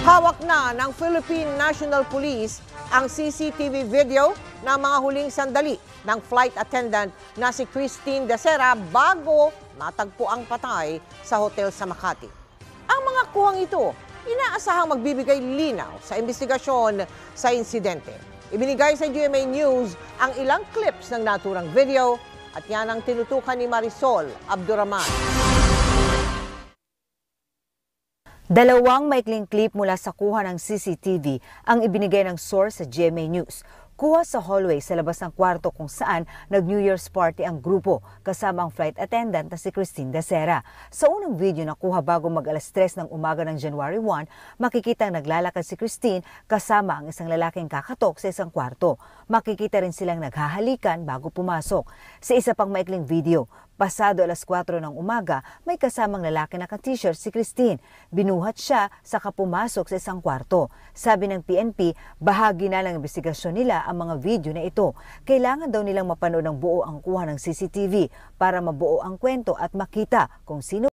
Hawak na ng Philippine National Police ang CCTV video ng mga huling sandali ng flight attendant na si Christine Dacera bago matagpo ang patay sa hotel sa Makati. Ang mga kuhang ito, inaasahang magbibigay linaw sa investigasyon sa insidente. Ibinigay sa GMA News ang ilang clips ng naturang video at yan ang tinutukan ni Marisol Abdurrahman. Dalawang maikling clip mula sa kuha ng CCTV ang ibinigay ng source sa GMA News. Kuha sa hallway sa labas ng kwarto kung saan nag-New Year's party ang grupo kasama ang flight attendant na si Christine Dacera. Sa unang video na kuha bago mag-alas 3 ng umaga ng January 1, makikita naglalakad si Christine kasama ang isang lalaking kakatok sa isang kwarto. Makikita rin silang naghahalikan bago pumasok. Sa isa pang maikling video, pasado alas 4 ng umaga, may kasamang lalaki na ka-t-shirt si Christine. Binuhat siya saka pumasok sa isang kwarto. Sabi ng PNP, bahagi na ng investigasyon nila ang mga video na ito. Kailangan daw nilang mapanood ng buo ang kuha ng CCTV para mabuo ang kwento at makita kung sino